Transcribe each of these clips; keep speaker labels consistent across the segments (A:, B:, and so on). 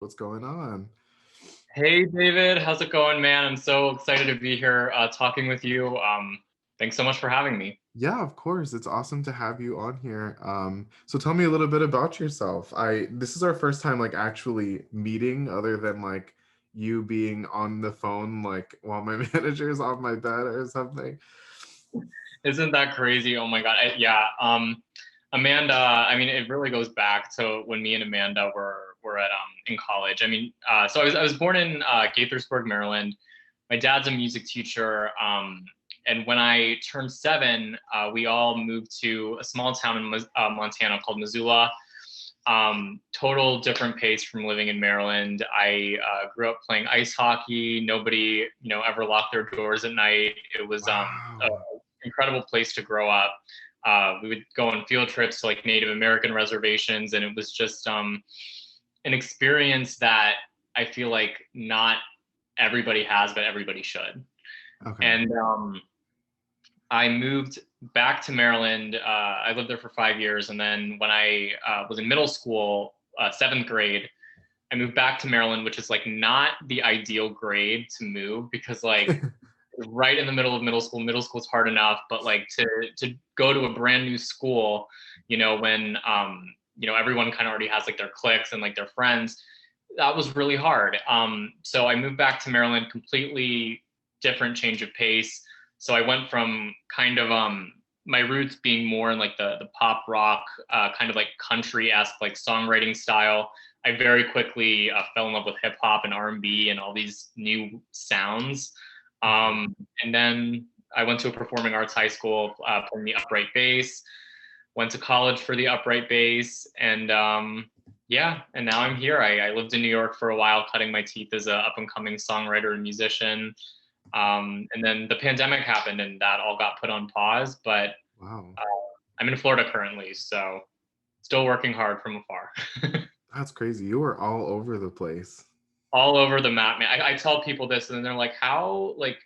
A: What's going on?
B: Hey David, how's it going, man? I'm so excited to be here talking with you. Thanks so much for having me.
A: Yeah, of course. It's awesome to have you on here. So tell me a little bit about yourself. This is our first time like actually meeting other than like you being on the phone like while my manager is on my bed or something.
B: Isn't that crazy? Oh my God. Yeah. Amanda, I mean, it really goes back to when me and Amanda were at in college. So I was born in Gaithersburg, Maryland. My dad's a music teacher. And when I turned 7, we all moved to a small town in Montana called Missoula. Total different pace from living in Maryland. I grew up playing ice hockey. Nobody, ever locked their doors at night. It was a
A: Wow.
B: incredible place to grow up. We would go on field trips to like Native American reservations, and it was just an experience that I feel like not everybody has, but everybody should.
A: Okay.
B: And I moved back to Maryland. I lived there for 5 years, and then when I was in middle school, 7th grade, I moved back to Maryland, which is like not the ideal grade to move because like right in the middle of middle school. Middle school is hard enough, but like to go to a brand new school, when everyone kind of already has like their cliques and like their friends, that was really hard. So I moved back to Maryland, completely different change of pace. So I went from kind of my roots being more in like the pop rock, kind of like country esque like songwriting style. I very quickly fell in love with hip hop and R&B and all these new sounds.
A: Okay.
B: And then I went to a performing arts high school playing the upright bass. Went to college for the upright bass, and yeah, and now I'm here. I lived in New York for a while, cutting my teeth as a up and coming songwriter and musician. And then the pandemic happened, and that all got put on pause. But
A: Wow.
B: uh, I'm in Florida currently, so still working hard from afar.
A: That's crazy. You were all over the place.
B: All over the map, man. I tell people this, and they're like, "How?" Like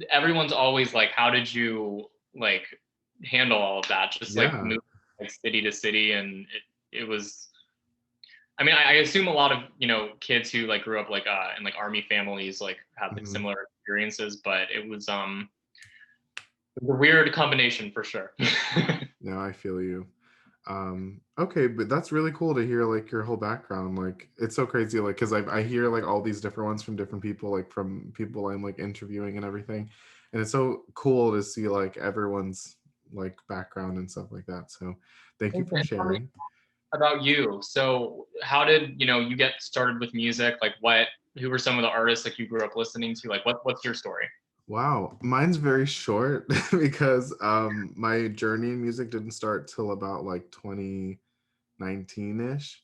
B: everyone's always like, "How did you like handle all of that?" Just like
A: Yeah.
B: moving like city to city, and it was. I mean, I assume a lot of kids who like grew up like in like army families like had like
A: Mhm.
B: similar experiences, but it was a weird combination for sure.
A: No, I feel you. Okay, but that's really cool to hear like your whole background. Like it's so crazy, like because I hear like all these different ones from different people, like from people I'm like interviewing and everything. And it's so cool to see like everyone's like background and stuff like that. So thank you
B: And
A: for
B: tell me
A: sharing.
B: about you. So, how did you get started with music? Like, what? Who were some of the artists like you grew up listening to? Like, what's your story?
A: Wow, mine's very short because my journey in music didn't start till about like 2019-ish.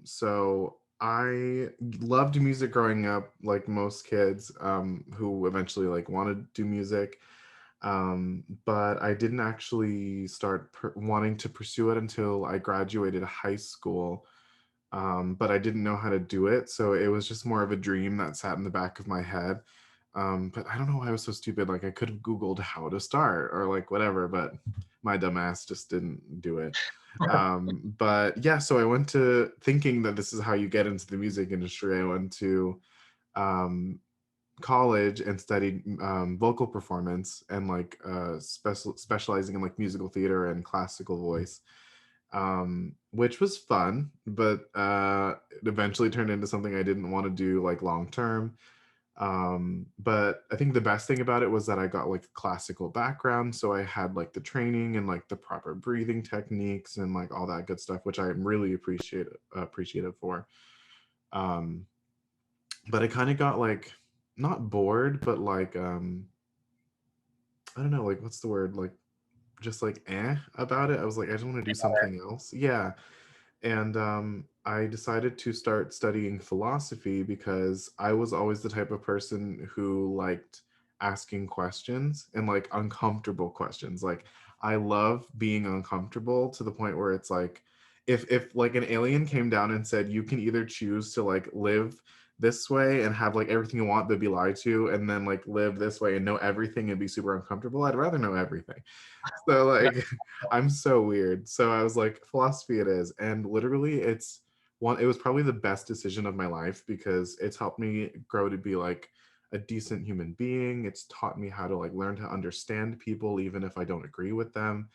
A: So I loved music growing up, like most kids who eventually like wanted to do music. But I didn't actually start wanting to pursue it until I graduated high school. But I didn't know how to do it, so it was just more of a dream that sat in the back of my head. But I don't know why I was so stupid. Like I could have Googled how to start or like whatever, but my dumb ass just didn't do it. But yeah, so I went to thinking that this is how you get into the music industry. I went to um, college and studied vocal performance and like specializing in like musical theater and classical voice, which was fun, but it eventually turned into something I didn't want to do like long term. But I think the best thing about it was that I got like a classical background, so I had like the training and like the proper breathing techniques and like all that good stuff, which I'm really appreciative for. Um, but I kind of got like not bored, but like I don't know, like what's the word, like just like about it. I was like, I just want to do something else. Yeah. And I decided to start studying philosophy because I was always the type of person who liked asking questions and like uncomfortable questions. Like I love being uncomfortable to the point where it's like if like an alien came down and said you can either choose to like live this way and have like everything you want but be lied to, and then like live this way and know everything and be super uncomfortable, I'd rather know everything. So like I'm so weird. So I was like, philosophy it is. And literally it's one, it was probably the best decision of my life because it's helped me grow to be like a decent human being. It's taught me how to like learn to understand people even if I don't agree with them.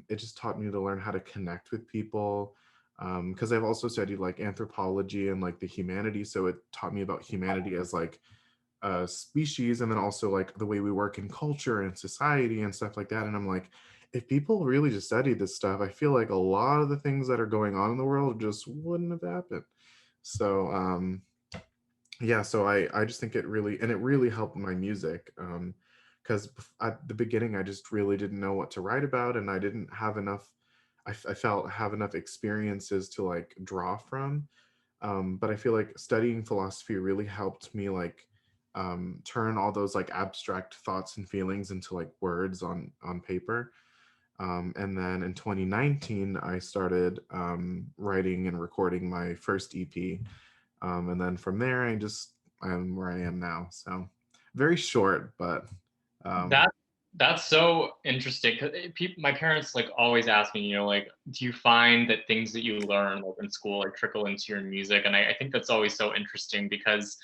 A: It just taught me to learn how to connect with people, because I've also studied like anthropology and like the humanities, so it taught me about humanity as like species, and then also like the way we work in culture and society and stuff like that. And I'm like, if people really just studied this stuff, I feel like a lot of the things that are going on in the world just wouldn't have happened. So yeah, so I just think it really, and it really helped my music, because at the beginning I just really didn't know what to write about, and I didn't have enough, I felt have enough experiences to like draw from. But I feel like studying philosophy really helped me like turn all those like abstract thoughts and feelings into like words on paper. And then in 2019, I started writing and recording my first EP. And then from there, I'm where I am now. So very short, but um,
B: That that's so interesting. 'Cause my parents like always ask me, like, do you find that things that you learn like in school like trickle into your music? And I think that's always so interesting because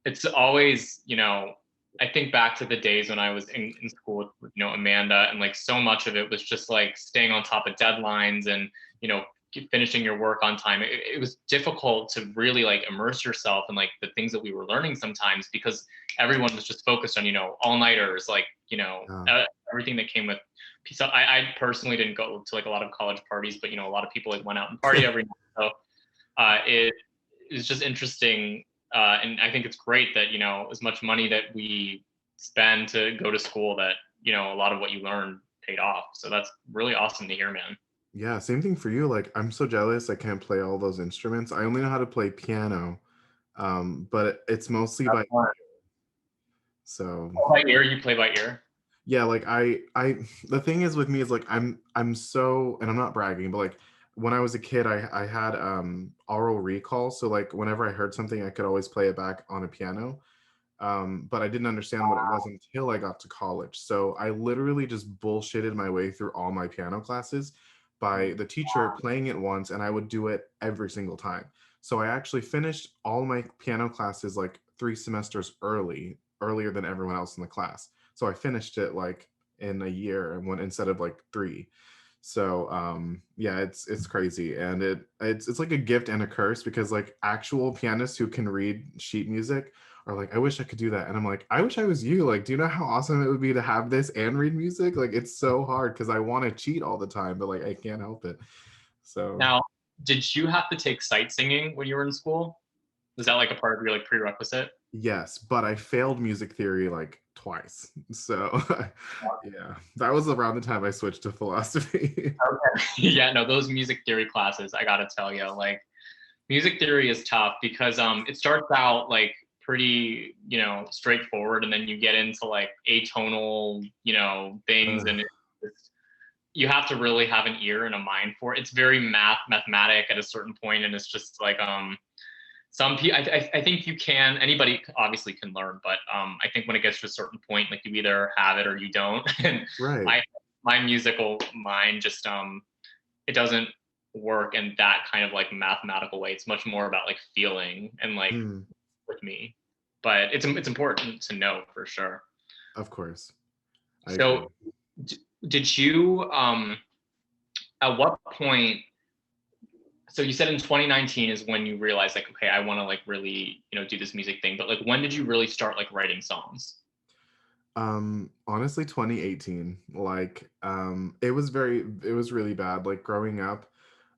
B: it's always, I think back to the days when I was in school with, Amanda, and like so much of it was just like staying on top of deadlines and, finishing your work on time. It was difficult to really like immerse yourself in like the things that we were learning sometimes because everyone was just focused on, all nighters, like,
A: uh,
B: everything that came with. So I personally didn't go to like a lot of college parties, but, a lot of people like went out and party every night. So it is just interesting. And I think it's great that, as much money that we spend to go to school that, a lot of what you learn paid off. So that's really awesome to hear, man.
A: yeah, same thing for you. Like I'm so jealous I can't play all those instruments. I only know how to play piano, but it's mostly by
B: Fun.
A: so
B: By ear, you play by ear.
A: yeah, like I the thing is with me is like I'm so, and I'm not bragging, but like when I was a kid I had oral recall, so like whenever I heard something I could always play it back on a piano. But I didn't understand what it was until I got to college. So I literally just bullshitted my way through all my piano classes by the teacher playing it once, and I would do it every single time. So I actually finished all my piano classes like 3 semesters earlier than everyone else in the class. So I finished it like in a year and went instead of like three. So yeah, it's crazy, and it's like a gift and a curse because like actual pianists who can read sheet music are like, I wish I could do that. And I'm like, I wish I was you. Like, do you know how awesome it would be to have this and read music? Like, it's so hard because I want to cheat all the time, but like, I can't help it. So,
B: Now, did you have to take sight singing when you were in school? Was that like a part of your like prerequisite?
A: yes, but I failed music theory like twice. So, yeah, that was around the time I switched to philosophy.
B: Okay. Yeah, no, those music theory classes, I gotta tell you, like music theory is tough because it starts out like pretty, straightforward, and then you get into like atonal, things, and it's, you have to really have an ear and a mind for it. It's very mathematic at a certain point, and it's just like some people. I think you can. Anybody obviously can learn, but I think when it gets to a certain point, like you either have it or you don't. And
A: Right.
B: I my musical mind just it doesn't work in that kind of like mathematical way. It's much more about like feeling and like
A: Mm,
B: with me. But it's important to know for sure.
A: of course. I
B: So
A: agree.
B: did you at what point, so you said in 2019 is when you realized like, okay, I want to like really, do this music thing, but like when did you really start like writing songs?
A: Honestly, 2018, like, it was really bad. Like growing up,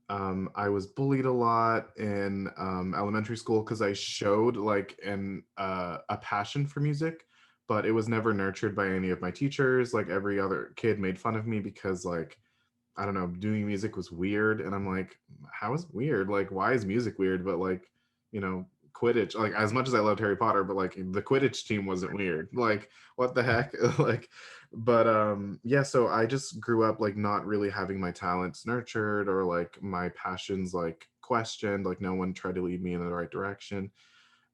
A: I was bullied a lot in elementary school because I showed like a passion for music, but it was never nurtured by any of my teachers. Like every other kid made fun of me because like I don't know, doing music was weird. And I'm like, how is it weird? Like, why is music weird? But like, you know, Quidditch, like as much as I loved Harry Potter, but like the Quidditch team wasn't weird. Like, what the heck? Like, but yeah, so I just grew up like not really having my talents nurtured or like my passions like questioned. Like no one tried to lead me in the right direction.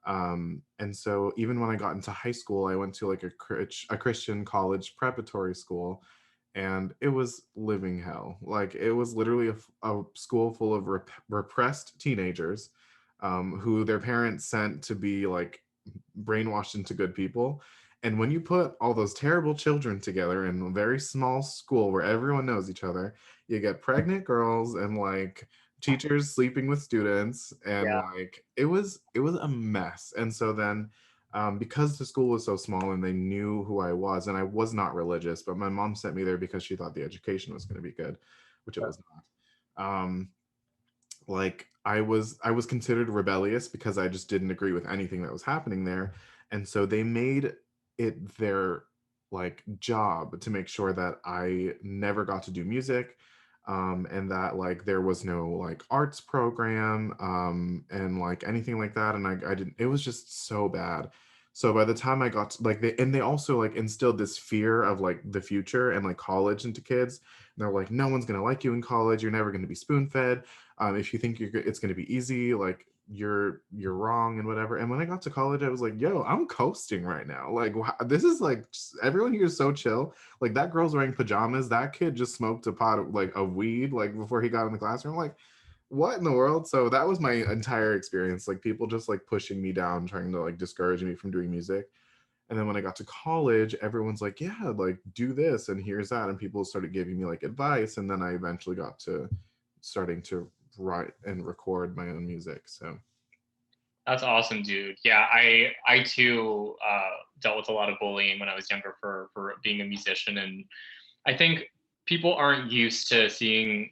A: And so even when I got into high school, I went to like a Christian college preparatory school, and it was living hell. Like it was literally a school full of repressed teenagers, who their parents sent to be like brainwashed into good people. And when you put all those terrible children together in a very small school where everyone knows each other, you get pregnant girls and like teachers sleeping with students, and
B: Yeah.
A: like it was a mess. And so then, because the school was so small and they knew who I was, and I was not religious, but my mom sent me there because she thought the education was going to be good, which it was not. Like I was considered rebellious because I just didn't agree with anything that was happening there. And so they made it their like job to make sure that I never got to do music, and that like there was no like arts program, and like anything like that. And I didn't, it was just so bad. So by the time I got to, like they also like instilled this fear of like the future and like college into kids. And they're like, no one's gonna like you in college, you're never gonna be spoon fed, if you think it's going to be easy, like you're wrong and whatever. And when I got to college, I was like, yo, I'm coasting right now. Like this is like everyone here is so chill. Like that girl's wearing pajamas, that kid just smoked a pot of like a weed like before he got in the classroom. Like what in the world? So that was my entire experience, like people just like pushing me down, trying to like discourage me from doing music. And then when I got to college, everyone's like, yeah, like do this and here's that. And people started giving me like advice. And then I eventually got to starting to write and record my own music. So
B: That's awesome, dude. Yeah, I too dealt with a lot of bullying when I was younger for being a musician, and I think people aren't used to seeing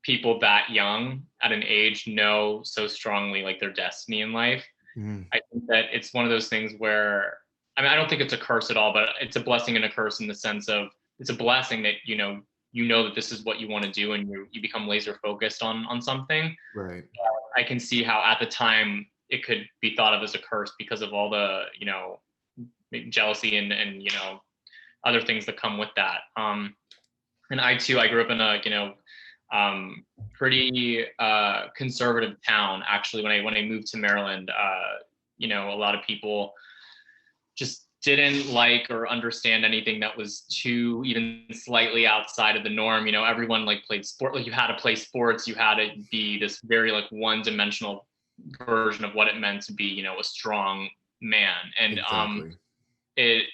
B: people that young at an age know so strongly like their destiny in life.
A: mm,
B: I think that it's one of those things where, I mean, I don't think it's a curse at all, but it's a blessing and a curse in the sense of it's a blessing that you know that this is what you want to do and you become laser focused on something.
A: right.
B: I can see how at the time it could be thought of as a curse because of all the jealousy and other things that come with that. And I too, I grew up in a pretty conservative town. Actually, when I moved to Maryland, a lot of people just didn't like or understand anything that was too even slightly outside of the norm. Everyone like played sport, like you had to play sports, you had to be this very like one-dimensional version of what it meant to be, a strong man. And
A: Exactly.
B: it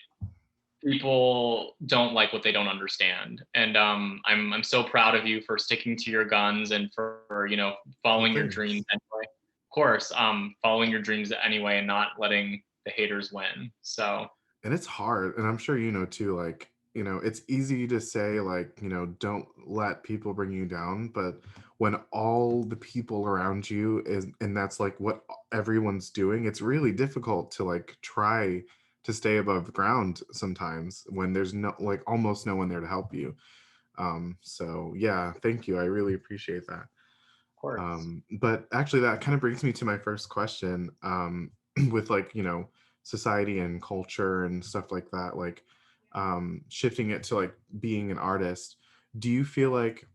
B: people don't like what they don't understand. And I'm so proud of you for sticking to your guns and for
A: Well,
B: following your dreams
A: thanks.
B: anyway. Of course, following your dreams anyway and not letting the haters win. So
A: And it's hard. And I'm sure you know too, like, it's easy to say, like, don't let people bring you down. But when all the people around you is, and that's like what everyone's doing, it's really difficult to like try to stay above ground sometimes when there's no, like, almost no one there to help you. So yeah, thank you. I really appreciate that.
B: of course.
A: But actually, that kind of brings me to my first question. With like, society and culture and stuff like that, like, shifting it to like being an artist, do you feel like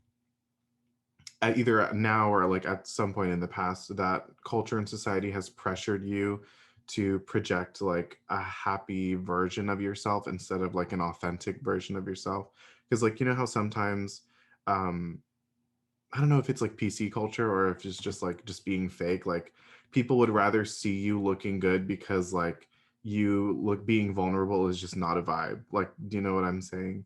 A: at either now or like at some point in the past that culture and society has pressured you to project like a happy version of yourself instead of like an authentic version of yourself? Because like how sometimes, um I don't know if it's like PC culture or if it's just like just being fake. Like people would rather see you looking good because like you look, being vulnerable is just not a vibe. Like, do you know what I'm saying?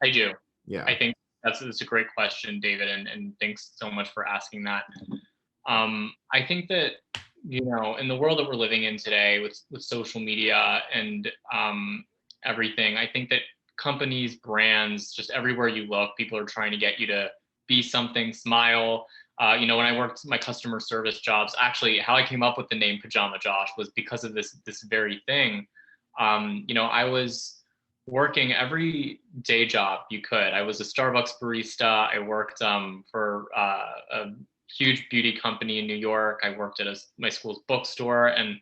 B: I do.
A: Yeah.
B: I think that's a great question, David, and thanks so much for asking that. I think that in the world that we're living in today with social media and everything, I think that companies, brands, just everywhere you look, people are trying to get you to be something, smile. When I worked my customer service jobs, actually, how I came up with the name Pajama Josh was because of this very thing. I was working every day job you could. I was a Starbucks barista. I worked for a huge beauty company in New York. I worked at my school's bookstore, and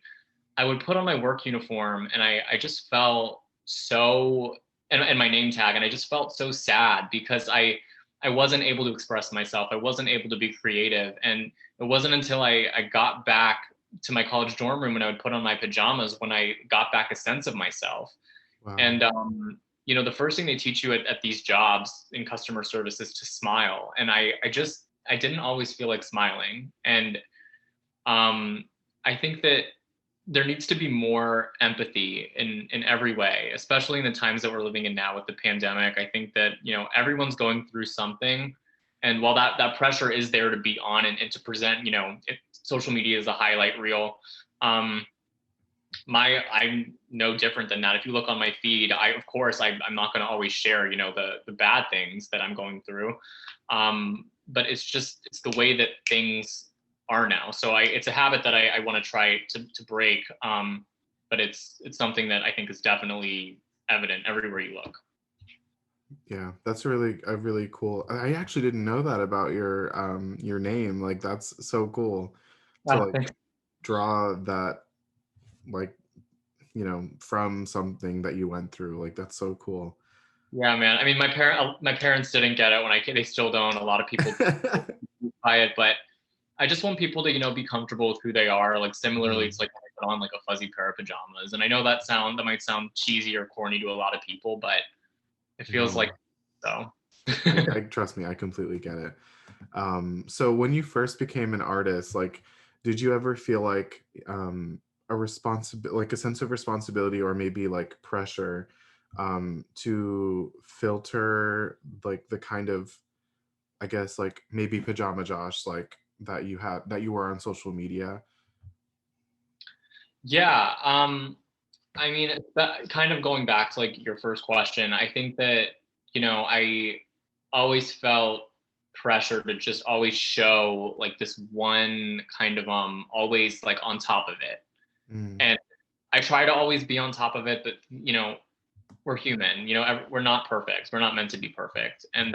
B: I would put on my work uniform, and I just felt so, and my name tag, and I just felt so sad because I wasn't able to express myself. I wasn't able to be creative, and it wasn't until I got back to my college dorm room and I would put on my pajamas when I got back a sense of myself.
A: Wow.
B: And the first thing they teach you at these jobs in customer service is to smile. And I didn't always feel like smiling. And I think that there needs to be more empathy in every way, especially in the times that we're living in now with the pandemic. I think that, everyone's going through something. And while that pressure is there to be on and to present, social media is a highlight reel. I'm no different than that. If you look on my feed, of course, I'm not going to always share, the bad things that I'm going through. But it's the way that things are now. So it's a habit that I want to try to break. But it's something that I think is definitely evident everywhere you look.
A: Yeah, that's really cool. I actually didn't know that about your name. Like that's so cool to
B: Oh,
A: like
B: thanks.
A: draw that, like, from something that you went through. Like that's so cool.
B: Yeah, man. I mean, my parents didn't get it when they still don't. A lot of people buy it, but I just want people to, be comfortable with who they are. Like similarly,
A: Mhm.
B: it's like when I put on like a fuzzy pair of pajamas. And I know that might sound cheesy or corny to a lot of people, but it feels like
A: No,
B: so.
A: I trust me, I completely get it. So when you first became an artist, like, did you ever feel like like a sense of responsibility or maybe like pressure to filter like the kind of, I guess, like maybe Pajama Josh, like that you were on social media?
B: Yeah. I mean, that kind of going back to like your first question, I think that, I always felt pressure to just always show like this one kind of always like on top of it.
A: Mm,
B: And I try to always be on top of it, but we're human, we're not perfect. We're not meant to be perfect. And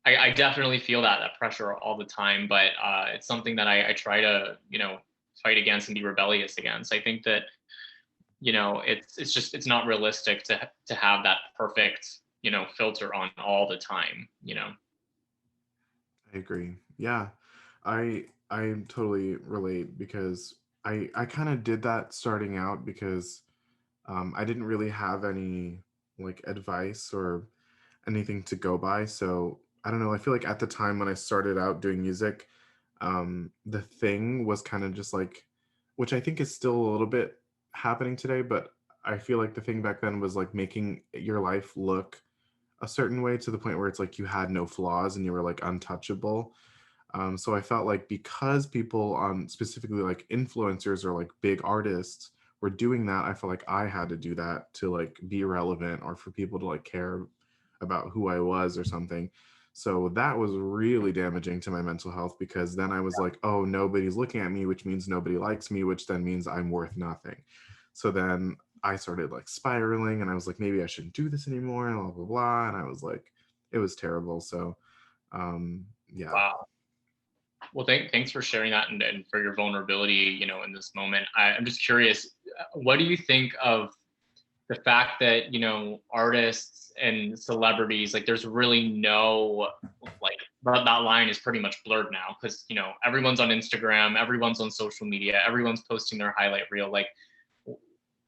B: I definitely feel that pressure all the time, but it's something that I try to, fight against and be rebellious against. I think that, it's not realistic to have that perfect, filter on all the time.
A: I agree. Yeah, I totally relate because I kind of did that starting out because I didn't really have any like advice or anything to go by. So I don't know. I feel like at the time when I started out doing music, the thing was kind of just like, which I think is still a little bit happening today, but I feel like the thing back then was like making your life look a certain way to the point where it's like you had no flaws and you were like untouchable. So I felt like because people on specifically like influencers or like big artists were doing that, I felt like I had to do that to like be relevant or for people to like care about who I was or something. So that was really damaging to my mental health because then I was like, oh, nobody's looking at me, which means nobody likes me, which then means I'm worth nothing. So then I started like spiraling and I was like, maybe I shouldn't do this anymore and blah, blah, blah. And I was like, it was terrible. So, yeah.
B: Wow. Well, thanks for sharing that and for your vulnerability, in this moment. I'm just curious, what do you think of the fact that, artists and celebrities, like there's really no, like that line is pretty much blurred now because, everyone's on Instagram, everyone's on social media, everyone's posting their highlight reel. Like,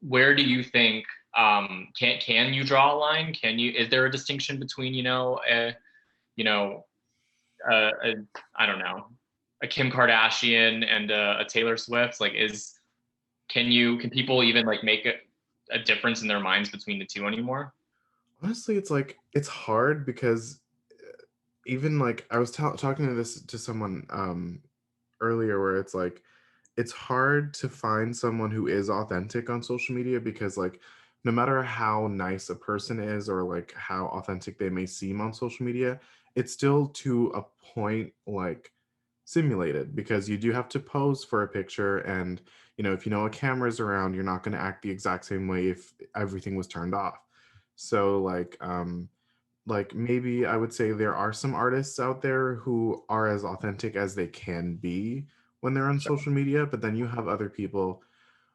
B: where do you think, can you draw a line? Is there a distinction between, you know, a I don't know, a Kim Kardashian and a Taylor Swift? Like, can people even like make a difference in their minds between the two anymore?
A: Honestly, it's like it's hard because even like I was talking to this to someone earlier where it's like it's hard to find someone who is authentic on social media because like no matter how nice a person is or like how authentic they may seem on social media, it's still to a point like simulated because you do have to pose for a picture and if a camera's around, you're not going to act the exact same way if everything was turned off. So like maybe I would say there are some artists out there who are as authentic as they can be when they're on social media, but then you have other people,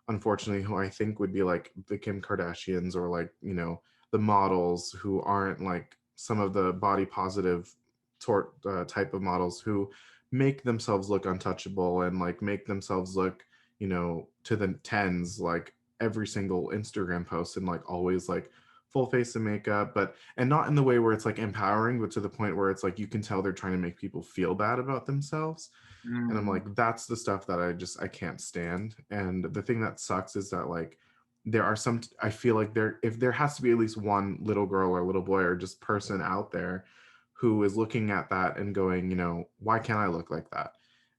A: unfortunately, who I think would be like the Kim Kardashians or like, the models who aren't like some of the body positive type of models who make themselves look untouchable and like make themselves look, to the tens, like every single Instagram post and like always like full face of makeup, but and not in the way where it's like empowering, but to the point where it's like you can tell they're trying to make people feel bad about themselves. And I'm
B: Mm,
A: like, that's the stuff that I can't stand. And the thing that sucks is that like there are some, I feel like there, if there has to be at least one little girl or little boy or just person out there who is looking at that and going, you know, why can't I look like that?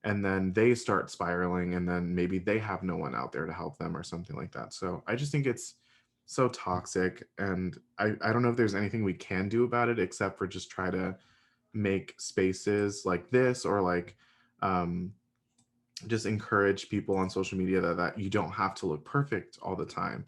A: And then they start spiraling, and then maybe they have no one out there to help them or something like that. So I just think it's so toxic, and I don't know if there's anything we can do about it except for just try to make spaces like this, or like um just encourage people on social media that you don't have to look perfect all the time,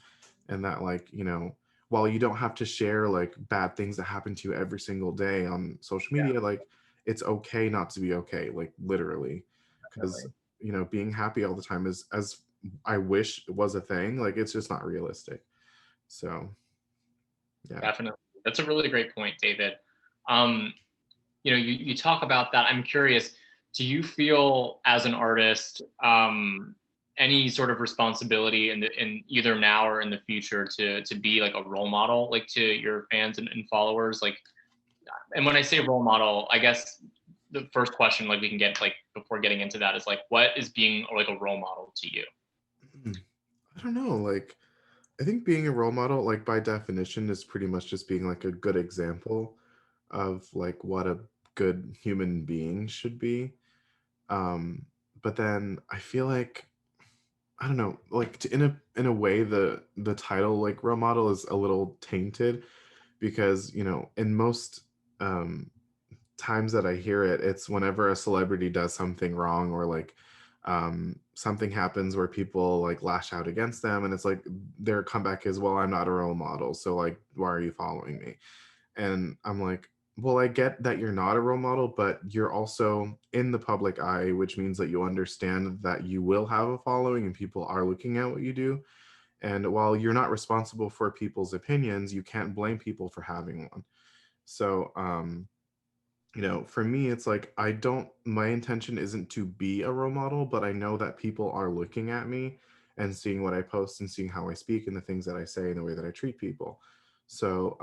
A: and that, like, you know, while you don't have to share like bad things that happen to you every single day on social
B: yeah,
A: media, like it's okay not to be okay, like literally. Because,
B: definitely.
A: you know, being happy all the time is, as I wish it was a thing, like it's just not realistic. So yeah.
B: Definitely. That's a really great point, David. Um, you talk about that. I'm curious, do you feel as an artist any sort of responsibility in either now or in the future to be like a role model, like to your fans and followers? Like, and when I say role model, I guess the first question like we can get like before getting into that is like, what is being like a role model to you?
A: I don't know, like I think being a role model, like by definition, is pretty much just being like a good example of like what a good human being should be. Um, but then I feel like, I don't know, like in a way the title like role model is a little tainted, because, you know, in most um times that I hear it, it's whenever a celebrity does something wrong, or like something happens where people like lash out against them, and it's like their comeback is, well, I'm not a role model, so like why are you following me? And I'm like, well, I get that you're not a role model, but you're also in the public eye, which means that you understand that you will have a following and people are looking at what you do. And while you're not responsible for people's opinions, you can't blame people for having one. So you know, for me, it's like I don't, my intention isn't to be a role model, but I know that people are looking at me and seeing what I post and seeing how I speak and the things that I say and the way that I treat people. So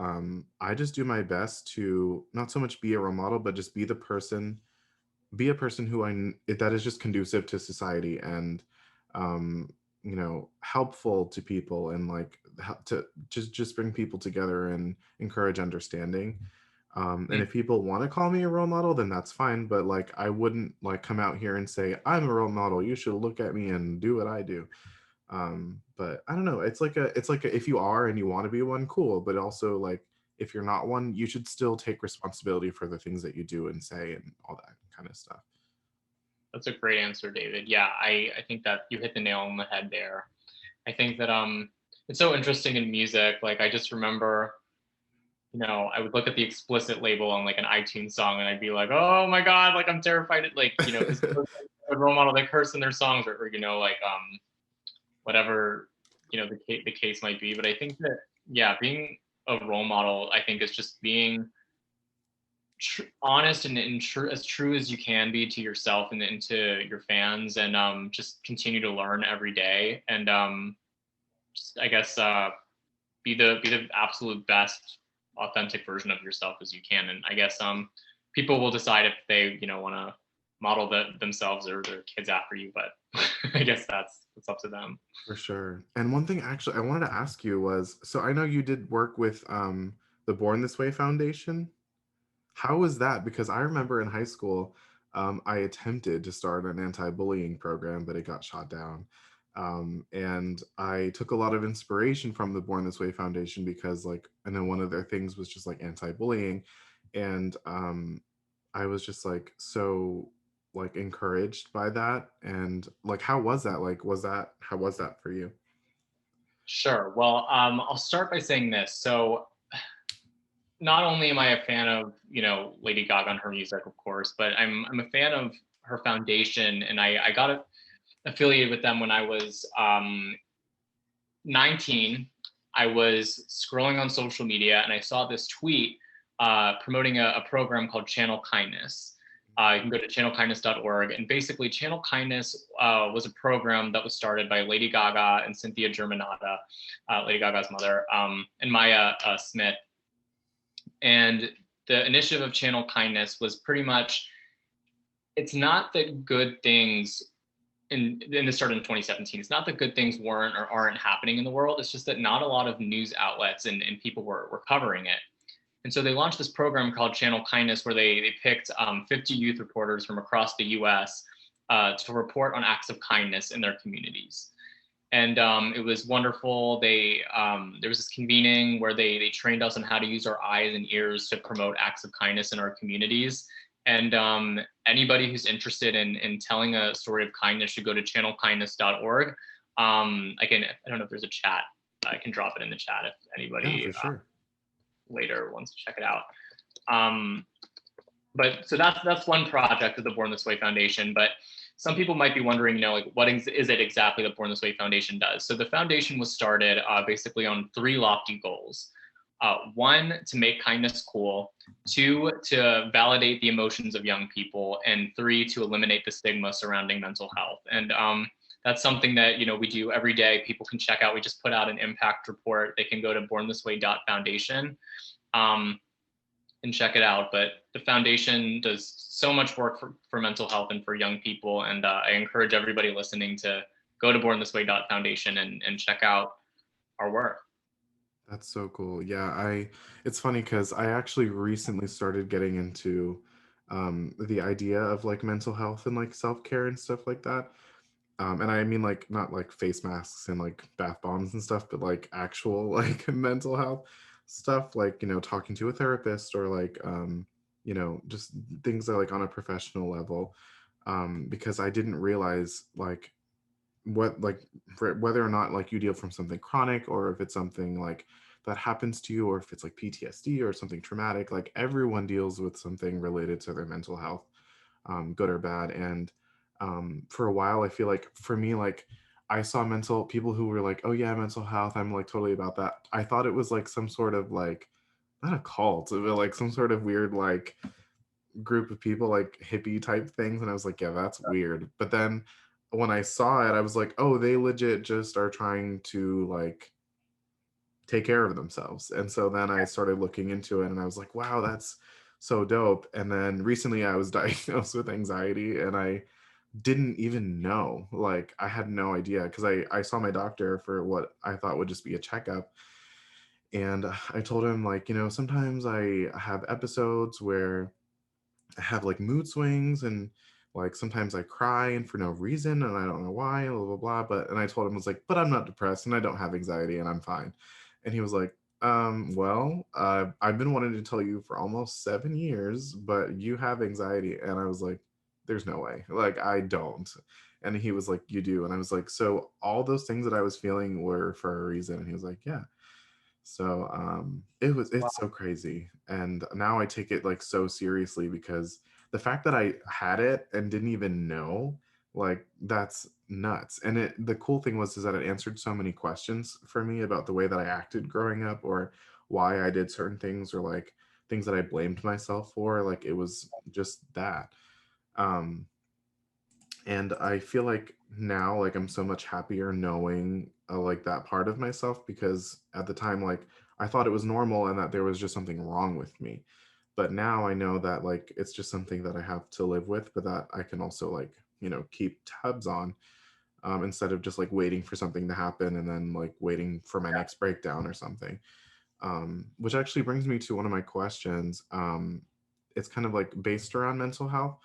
A: I just do my best to not so much be a role model, but just be a person who that is just conducive to society, and um, you know, helpful to people, and like to just bring people together and encourage understanding. And
B: Mm,
A: if people want to call me a role model, then that's fine. But like, I wouldn't like come out here and say I'm a role model. You should look at me and do what I do. But I don't know. It's like a, if you are and you want to be one, cool. But also like, if you're not one, you should still take responsibility for the things that you do and say and all that kind of stuff.
B: that's a great answer, David. Yeah, I think that you hit the nail on the head there. I think that it's so interesting in music. Like I just remember, I would look at the explicit label on like an iTunes song and I'd be like, oh my God, like I'm terrified. Like, because a role model, they curse in their songs or like whatever, the case might be. But I think that, yeah, being a role model, I think is just being honest and true, as true as you can be to yourself and to your fans, and just continue to learn every day. And just, I guess, be the absolute best authentic version of yourself as you can. And I guess people will decide if they want to model themselves or their kids after you, but I guess that's up to them.
A: For sure. And one thing actually I wanted to ask you was, so I know you did work with the Born This Way Foundation. How was that? Because I remember in high school, I attempted to start an anti-bullying program, but it got shot down. And I took a lot of inspiration from the Born This Way Foundation, because, like, I know one of their things was just like anti-bullying, and I was just like so like encouraged by that. And like, how was that? Like, how was that for you?
B: Sure. Well, I'll start by saying this. So not only am I a fan of Lady Gaga and her music, of course, but I'm a fan of her foundation, and I got affiliated with them when I was 19. I was scrolling on social media and I saw this tweet promoting a program called Channel Kindness. You can go to channelkindness.org. And basically, Channel Kindness was a program that was started by Lady Gaga and Cynthia Germanata, Lady Gaga's mother, and Maya Smith. And the initiative of Channel Kindness was pretty much, it's not that good things, and this started in 2017. It's not that good things weren't or aren't happening in the world. It's just that not a lot of news outlets and people were covering it. And so they launched this program called Channel Kindness, where they picked 50 youth reporters from across the US to report on acts of kindness in their communities. And it was wonderful. There was this convening where they trained us on how to use our eyes and ears to promote acts of kindness in our communities. And anybody who's interested in telling a story of kindness should go to channelkindness.org. I don't know if there's a chat. I can drop it in the chat if
A: Yeah,
B: anybody
A: for sure.
B: later wants to check it out. But so that's one project of the Born This Way Foundation. But some people might be wondering, like, what is it exactly that Born This Way Foundation does? So the foundation was started basically on 3 lofty goals. 1, to make kindness cool. 2, to validate the emotions of young people. And 3, to eliminate the stigma surrounding mental health. And that's something that, we do every day. People can check out. We just put out an impact report. They can go to bornthisway.foundation and check it out. But the foundation does so much work for mental health and for young people. And I encourage everybody listening to go to bornthisway.foundation and check out our work.
A: That's so cool. Yeah, it's funny because I actually recently started getting into the idea of like mental health and like self-care and stuff like that. And I mean like not like face masks and like bath bombs and stuff, but like actual like mental health stuff, like, talking to a therapist or like just things that are like on a professional level. Because I didn't realize like what like whether or not like you deal from something chronic or if it's something like that happens to you or if it's like PTSD or something traumatic, like everyone deals with something related to their mental health, good or bad. And for a while I feel like for me, like I saw mental people who were like, oh yeah, mental health, I'm like totally about that. I thought it was like some sort of like not a cult, but like some sort of weird like group of people, like hippie type things, and I was like, yeah, that's weird. But then when I saw it, I was like, oh, they legit just are trying to like take care of themselves. And so then I started looking into it and I was like, wow, that's so dope. And then recently I was diagnosed with anxiety and I didn't even know, like I had no idea because I saw my doctor for what I thought would just be a checkup. And I told him like, sometimes I have episodes where I have like mood swings and like sometimes I cry and for no reason and I don't know why, blah blah blah. But and I told him, I was like, but I'm not depressed and I don't have anxiety and I'm fine. And he was like, I've been wanting to tell you for almost 7 years, but you have anxiety. And I was like, there's no way. Like I don't. And he was like, you do. And I was like, so all those things that I was feeling were for a reason. And he was like, yeah. So
B: Wow.
A: it's so crazy. And now I take it like so seriously because the fact that I had it and didn't even know, like that's nuts. And the cool thing was is that it answered so many questions for me about the way that I acted growing up or why I did certain things or like things that I blamed myself for. Like it was just that. Um and I feel like now like I'm so much happier knowing like that part of myself because at the time like I thought it was normal and that there was just something wrong with me, but now I know that like it's just something that I have to live with but that I can also like keep tabs on, instead of just like waiting for something to happen and then like waiting for my next breakdown or something. Which actually brings me to one of my questions. It's kind of like based around mental health,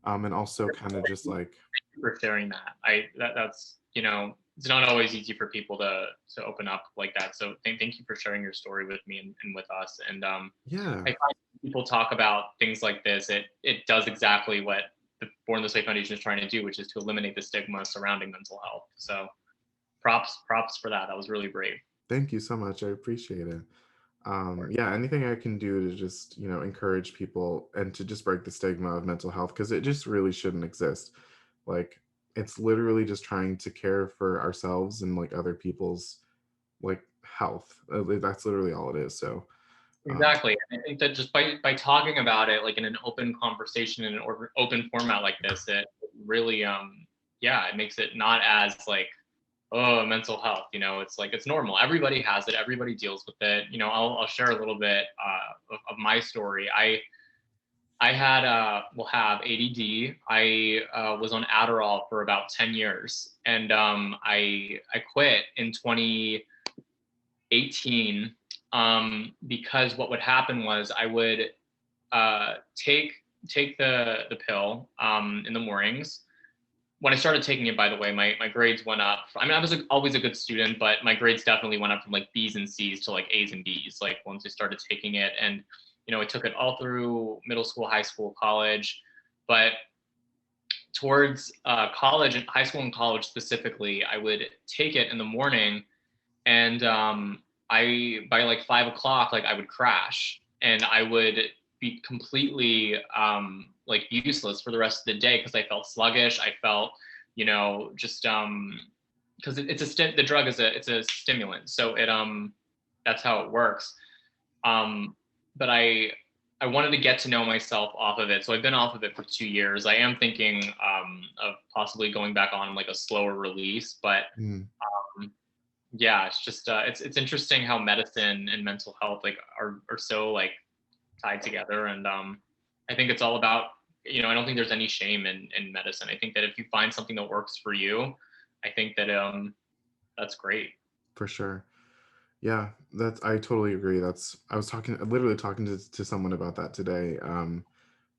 A: and also kind of just like
B: For sharing that. That's it's not always easy for people to open up like that. So thank you for sharing your story with me and with us. And
A: yeah.
B: I find people talk about things like this, it does exactly what the Born This Way Foundation is trying to do, which is to eliminate the stigma surrounding mental health. So props for that. That was really brave.
A: Thank you so much. I appreciate it. Yeah, anything I can do to just, encourage people and to just break the stigma of mental health because it just really shouldn't exist. Like, it's literally just trying to care for ourselves and like other people's like health. That's literally all it is. So,
B: Exactly. I think that just by talking about it, like in an open conversation in an open format like this, it really, yeah, it makes it not as like, oh, mental health. You know, it's like it's normal. Everybody has it. Everybody deals with it. You know, I'll share a little bit of my story. I had will have ADD. I was on Adderall for about 10 years, and I quit in 2018 because what would happen was I would take the pill in the mornings. When I started taking it, by the way, my grades went up. I mean, I was always a good student, but my grades definitely went up from like B's and C's to like A's and B's. Like once I started taking it, and you know, I took it all through middle school, high school, college, but towards college and high school and college specifically, I would take it in the morning, and I by like 5 o'clock, like I would crash, and I would be completely like useless for the rest of the day because I felt sluggish. I felt, you know, just because the drug is it's a stimulant, so it that's how it works. But I wanted to get to know myself off of it, so I've been off of it for 2 years. I am thinking of possibly going back on like a slower release, but
A: Mm,
B: um, yeah, it's just it's interesting how medicine and mental health like are so like tied together, and I think it's all about, you know, I don't think there's any shame in medicine. I think that if you find something that works for you, I think that that's great.
A: for sure. Yeah, that's I totally agree. That's I was talking literally talking to someone about that today.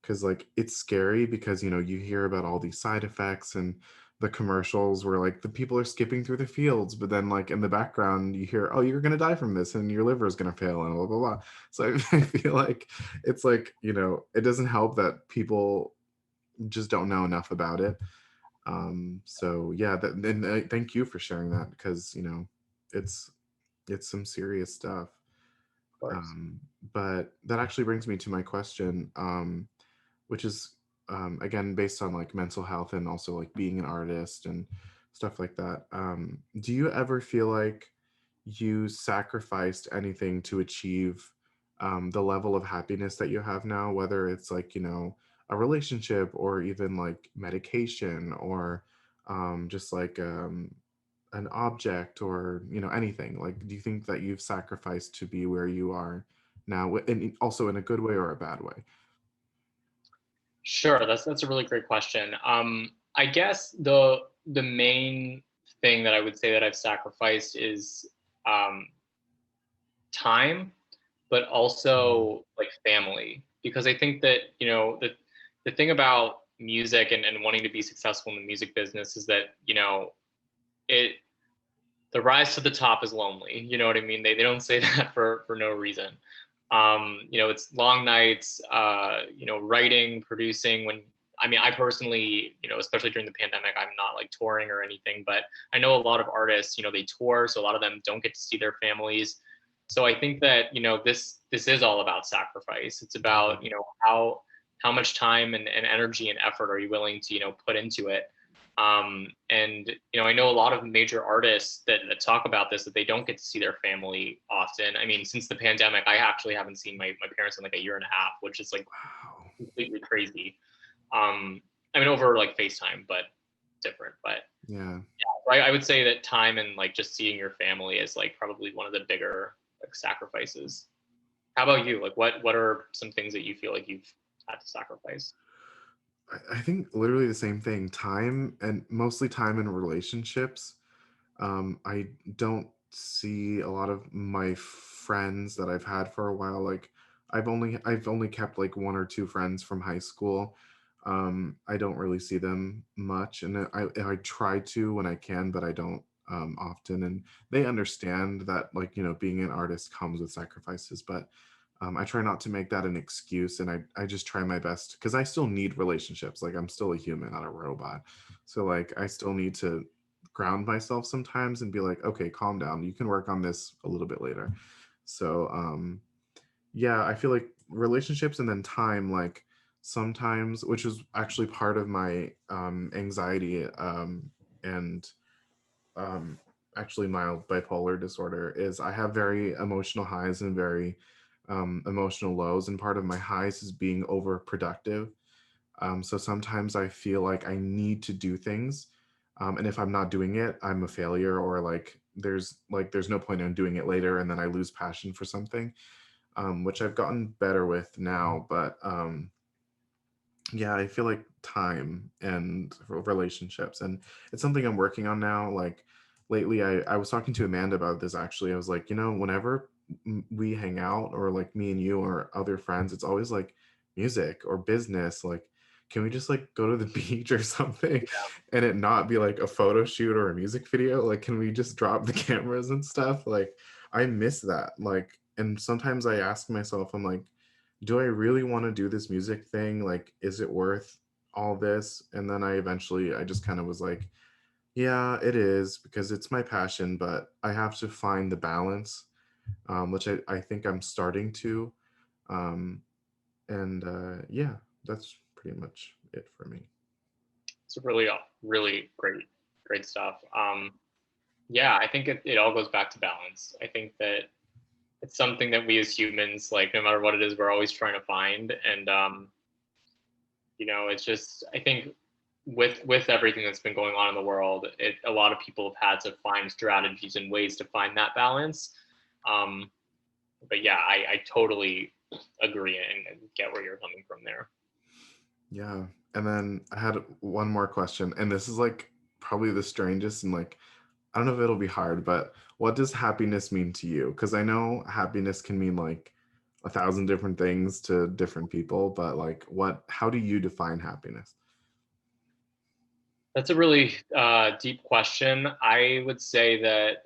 A: Because like it's scary because you hear about all these side effects and the commercials where like the people are skipping through the fields, but then like in the background you hear, oh, you're gonna die from this and your liver is gonna fail and blah blah blah. So I feel like it's like it doesn't help that people just don't know enough about it. So yeah, and thank you for sharing that because it's it's some serious stuff.
B: Of course.
A: um, but that actually brings me to my question, which is again based on like mental health and also like being an artist and stuff like that. Do you ever feel like you sacrificed anything to achieve the level of happiness that you have now, whether it's like a relationship or even like medication or just like an object or anything? Like, do you think that you've sacrificed to be where you are now, and also in a good way or a bad way?
B: Sure, that's a really great question. I guess the main thing that I would say that I've sacrificed is um, time, but
A: Mm,
B: also like family, because I think that, you know, the thing about music and wanting to be successful in the music business is that, you know, it the rise to the top is lonely. You know what I mean? They don't say that for no reason. You know, it's long nights, you know, writing, producing. When I mean, I personally, you know, especially during the pandemic, I'm not like touring or anything, but I know a lot of artists, you know, they tour, so a lot of them don't get to see their families. So I think that, you know, this is all about sacrifice. It's
A: yeah.
B: about, you know, how much time and energy and effort are you willing to, you know, put into it. And you know, I know a lot of major artists that talk about this, that they don't get to see their family often. I mean, since the pandemic, I actually haven't seen my parents in like a year and a half, which is like
A: Wow.
B: completely crazy. I mean, over like FaceTime, but different. But
A: Yeah.
B: I would say that time and like just seeing your family is like probably one of the bigger like sacrifices. How about you? Like, what are some things that you feel like you've had to sacrifice?
A: I think literally the same thing. Time, and mostly time in relationships. I don't see a lot of my friends that I've had for a while. Like I've only kept like one or two friends from high school. I don't really see them much, and I try to when I can, but I don't often. And they understand that like being an artist comes with sacrifices, but I try not to make that an excuse, and I just try my best because I still need relationships. Like I'm still a human, not a robot. So like I still need to ground myself sometimes and be like, okay, calm down. You can work on this a little bit later. So yeah, I feel like relationships and then time, like sometimes, which is actually part of my anxiety and um actually mild bipolar disorder, is I have very emotional highs and very emotional lows, and part of my highs is being overproductive. So sometimes I feel like I need to do things, and if I'm not doing it, I'm a failure, or there's no point in doing it later, and then I lose passion for something, which I've gotten better with now. But yeah, I feel like time and relationships, and it's something I'm working on now. Like lately, I was talking to Amanda about this actually. I was like, whenever we hang out, or like me and you or other friends, it's always like music or business. Like, can we just like go to the beach or something, and it not be like a photo shoot or a music video? Like, can we just drop the cameras and stuff? Like, I miss that. Like, and sometimes I ask myself, I'm like, do I really want to do this music thing? Like, is it worth all this? And then I just kind of was like, yeah, it is, because it's my passion, but I have to find the balance, which I think I'm starting to. Um, and yeah, that's pretty much it for me.
B: It's really, really great stuff. Yeah, I think it all goes back to balance. I think that it's something that we as humans, like, no matter what it is, we're always trying to find. And it's just, I think with everything that's been going on in the world, a lot of people have had to find strategies and ways to find that balance. Um, but yeah, I totally agree and get where you're coming from there.
A: Yeah. And then I had one more question, and this is like probably the strangest, and like, I don't know if it'll be hard, but what does happiness mean to you? Because I know happiness can mean like a thousand different things to different people, but like, how do you define happiness?
B: That's a really deep question. I would say that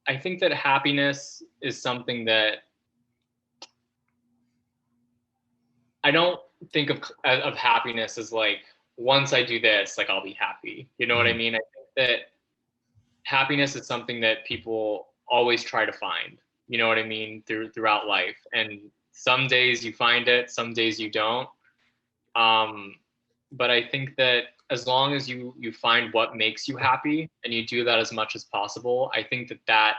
B: I think that happiness is something that I don't think of happiness as like, once I do this, like, I'll be happy. You know what I
A: Mhm.
B: mean? I think that happiness is something that people always try to find. You know what I mean? Throughout life, and some days you find it, some days you don't. Um, but I think that as long as you find what makes you happy and you do that as much as possible, I think that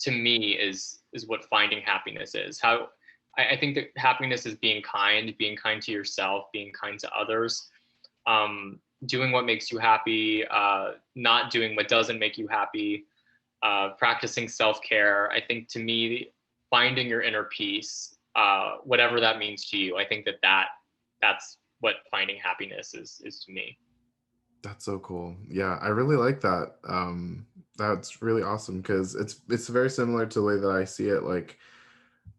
B: to me is what finding happiness is. How I think that happiness is being kind to yourself, being kind to others, doing what makes you happy, not doing what doesn't make you happy, practicing self-care. I think to me, finding your inner peace, whatever that means to you, I think that's what finding happiness is to me.
A: That's so cool. Yeah, I really like that. That's really awesome, because it's very similar to the way that I see it. Like,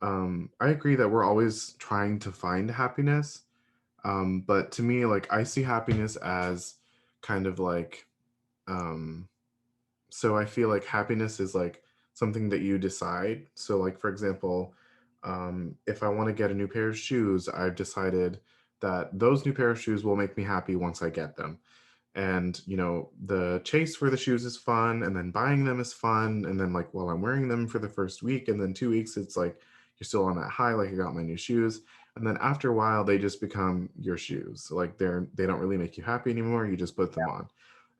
A: I agree that we're always trying to find happiness. But to me, like, I see happiness as kind of like, um, so I feel like happiness is like something that you decide. So, like, for example, if I want to get a new pair of shoes, I've decided that those new pair of shoes will make me happy once I get them. And the chase for the shoes is fun, and then buying them is fun, and then like while I'm wearing them for the first week, and then 2 weeks, it's like you're still on that high, like I got my new shoes. And then after a while, they just become your shoes. Like they don't really make you happy anymore, you just put them on.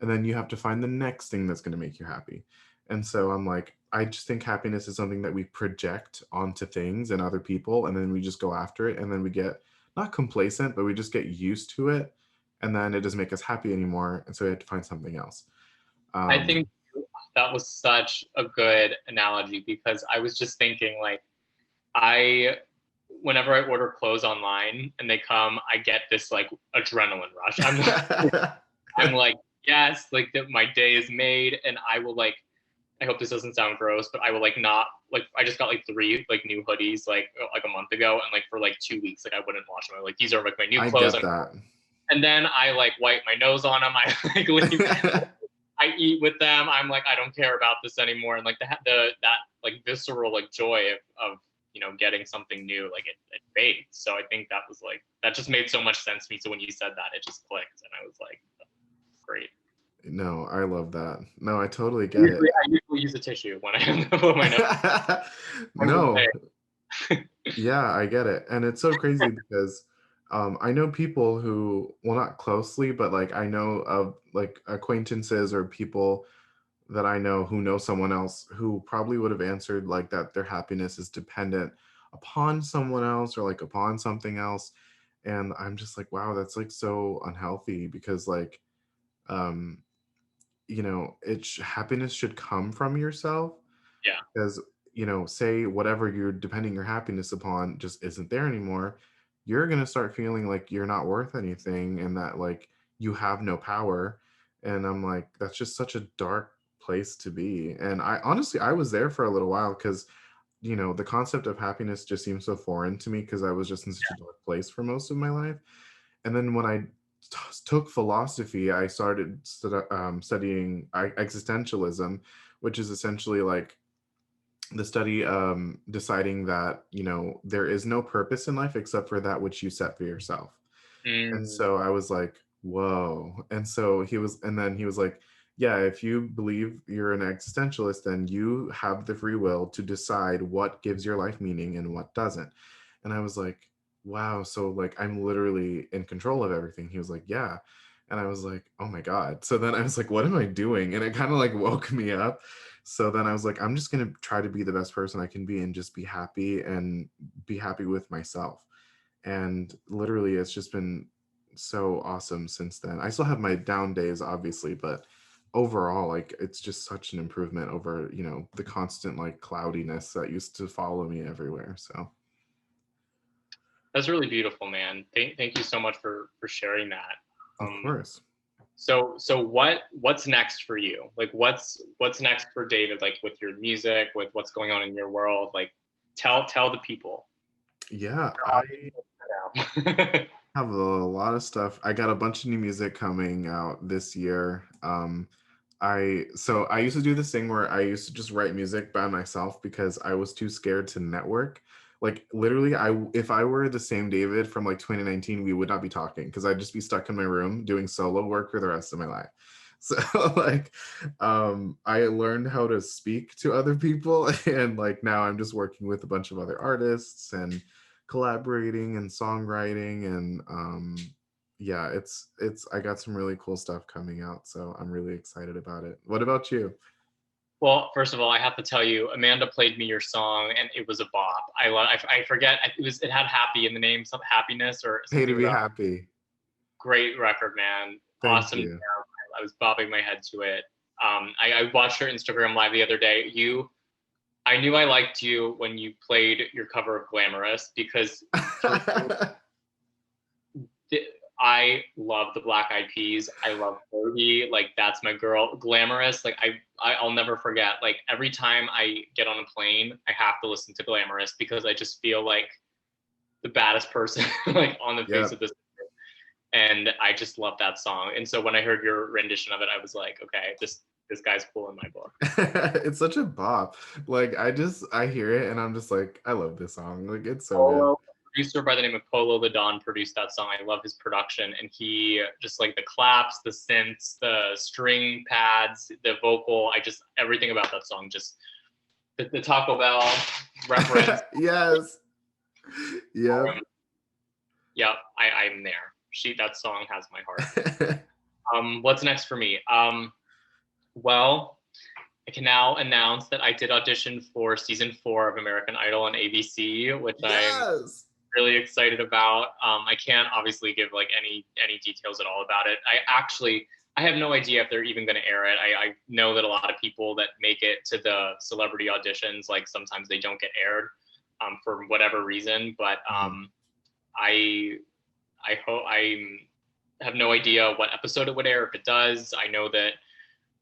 A: And then you have to find the next thing that's going to make you happy. And so I'm like, I just think happiness is something that we project onto things and other people, and then we just go after it, and then we get not complacent, but we just get used to it, and then it doesn't make us happy anymore, and so we have to find something else.
B: I
A: um
B: think that was such a good analogy, because I was just thinking, like, I whenever I order clothes online and they come, I get this like adrenaline rush. I'm like, yes, like my day is made, and I will like. I hope this doesn't sound gross, but I will like not like. I just got like 3 like new hoodies like a month ago, and like for like 2 weeks, like I wouldn't wash them. I'm like, these are like my new
A: I
B: clothes.
A: get that.
B: And then I like wipe my nose on them. I like leave. I eat with them. I'm like, I don't care about this anymore. And like the that like visceral like joy of getting something new, like it fades. So I think that was like that just made so much sense to me. So when you said that, it just clicked, and I was like, great.
A: No, I love that. No, I totally get it.
B: I usually use a tissue when I put my nose. I'm the
A: No,
B: same.
A: yeah, I get it. And it's so crazy because I know people who, well, not closely, but like I know of like acquaintances or people that I know someone else who probably would have answered like that their happiness is dependent upon someone else or like upon something else. And I'm just like, wow, that's like so unhealthy because like um happiness should come from yourself
B: Yeah.
A: because say whatever you're depending your happiness upon just isn't there anymore, you're going to start feeling like you're not worth anything and that like you have no power. And I'm like, that's just such a dark place to be. And I honestly, I was there for a little while because the concept of happiness just seems so foreign to me because I was just in such a dark place for most of my life. And then when I took philosophy, I started studying existentialism, which is essentially like the study deciding that there is no purpose in life except for that which you set for yourself. And
B: Mm,
A: so I was like, whoa. And then he was like, yeah, if you believe you're an existentialist, then you have the free will to decide what gives your life meaning and what doesn't. And I was like, wow. So like I'm literally in control of everything. He was like, yeah. And I was like, oh my God. So then I was like, what am I doing? And it kind of like woke me up. So then I was like, I'm just going to try to be the best person I can be and just be happy and be happy with myself. And literally it's just been so awesome since then. I still have my down days obviously, but overall like it's just such an improvement over the constant like cloudiness that used to follow me everywhere. So
B: that's really beautiful, man. Thank you so much for sharing that.
A: of
B: Um,
A: course.
B: so what's next for you? Like what's next for David? Like with your music, with what's going on in your world? Like tell the people.
A: Yeah, I
B: Yeah.
A: have a lot of stuff. I got a bunch of new music coming out this year. I used to do this thing where I used to just write music by myself because I was too scared to network. Like literally, if I were the same David from like 2019, we would not be talking because I'd just be stuck in my room doing solo work for the rest of my life. So like, I learned how to speak to other people, and like now I'm just working with a bunch of other artists and collaborating and songwriting and yeah, it's I got some really cool stuff coming out, so I'm really excited about it. What about you?
B: Well, first of all, I have to tell you, Amanda played me your song, and it was a bop. I forget it had happy in the name, some happiness or
A: Pay to
B: something
A: be
B: about.
A: happy.
B: Great record, man.
A: Thank
B: Awesome.
A: you.
B: I was bobbing my head to it. I watched your Instagram live the other day. I knew I liked you when you played your cover of Glamorous because for I love the Black Eyed Peas. I love Fergie. Like that's my girl. Glamorous. Like I'll never forget. Like every time I get on a plane, I have to listen to Glamorous because I just feel like the baddest person like on the face
A: Yep.
B: of this. And I just love that song. And so when I heard your rendition of it, I was like, okay, this guy's cool in my book.
A: It's such a bop. Like I hear it and I'm just like, I love this song. Like it's so good.
B: Polo, a producer by the name of Polo the Don produced that song. I love his production, and he just like the claps, the synths, the string pads, the vocal. I just everything about that song. Just the Taco Bell reference.
A: Yes. Yep.
B: Yep, I'm there. That song has my heart. What's next for me? Well, I can now announce that I did audition for season 4 of American Idol on ABC, which I'm
A: Yes.
B: really excited about. I can't obviously give like any details at all about it. I have no idea if they're even going to air it. I know that a lot of people that make it to the celebrity auditions, like sometimes they don't get aired for whatever reason. But
A: Mhm.
B: I hope I have no idea what episode it would air if it does. I know that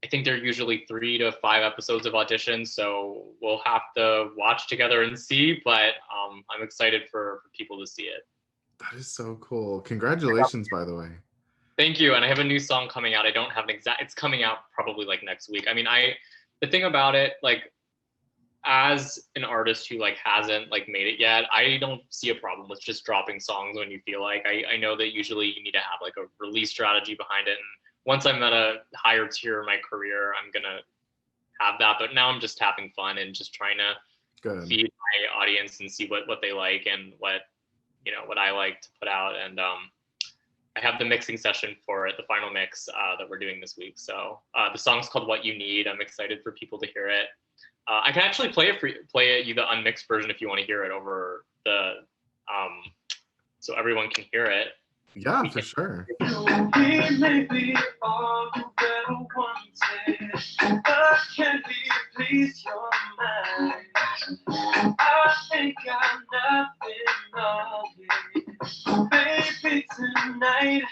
B: I think they're usually 3 to 5 episodes of auditions, so we'll have to watch together and see. But I'm excited for people to see it.
A: That is so cool. Congratulations, by the way.
B: Thank you. And I have a new song coming out. I don't have an exact. It's coming out probably like next week. I mean, the thing about it, like as an artist who like hasn't like made it yet, I don't see a problem with just dropping songs when you feel like. I know that usually you need to have like a release strategy behind it. And once I'm at a higher tier in my career, I'm gonna have that. But now I'm just having fun and just trying to
A: Good.
B: feed my audience and see what they like and what I like to put out. And have the mixing session for it, the final mix that we're doing this week. So the song's called "What You Need." I'm excited for people to hear it. I can actually play you the unmixed version if you want to hear it over the, so everyone can hear it.
A: Yeah, for sure.
C: We may be all you ever wanted, but can we please your mind? I think I'm nothing of it. Baby, tonight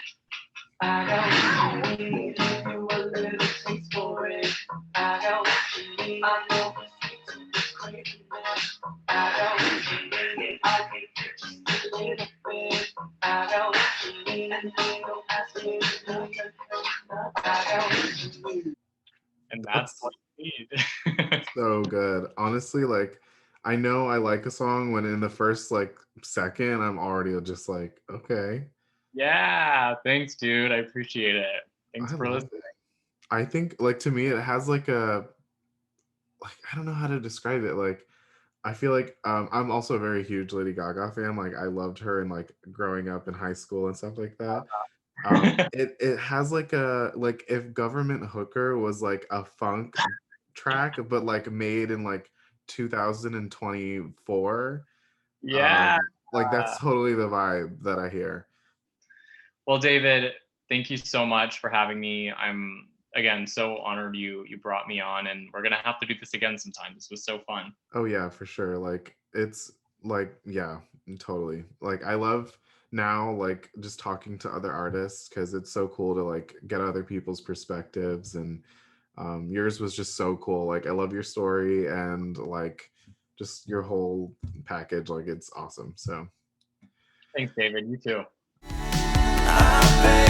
C: I got what you need. Give you a little taste for it. I got what you need. I know it's sweet to craziness. I got what you need. I can get just a little bit. I got what you need. And they don't ask me to do it. I got what you need.
B: And that's what you need.
A: So good. Honestly, like I know I like a song when in the first like second I'm already just like, okay.
B: Yeah, thanks, dude. I appreciate it. Thanks
A: I
B: for
A: love
B: listening.
A: it. I think like to me it has like a like I don't know how to describe it. Like I feel like I'm also a very huge Lady Gaga fan. Like I loved her in like growing up in high school and stuff like that. It has like a like if Government Hooker was like a funk track, but like made in like 2024.
B: Yeah.
A: Like that's totally the vibe that I hear.
B: Well, David, thank you so much for having me. I'm again so honored you brought me on, and we're gonna have to do this again sometime. This was so fun.
A: Oh yeah, for sure. Like it's like yeah, totally. Like I love now like just talking to other artists because it's so cool to like get other people's perspectives and yours was just so cool. Like I love your story and like just your whole package. Like it's awesome. So
B: Thanks, David. You too.
C: I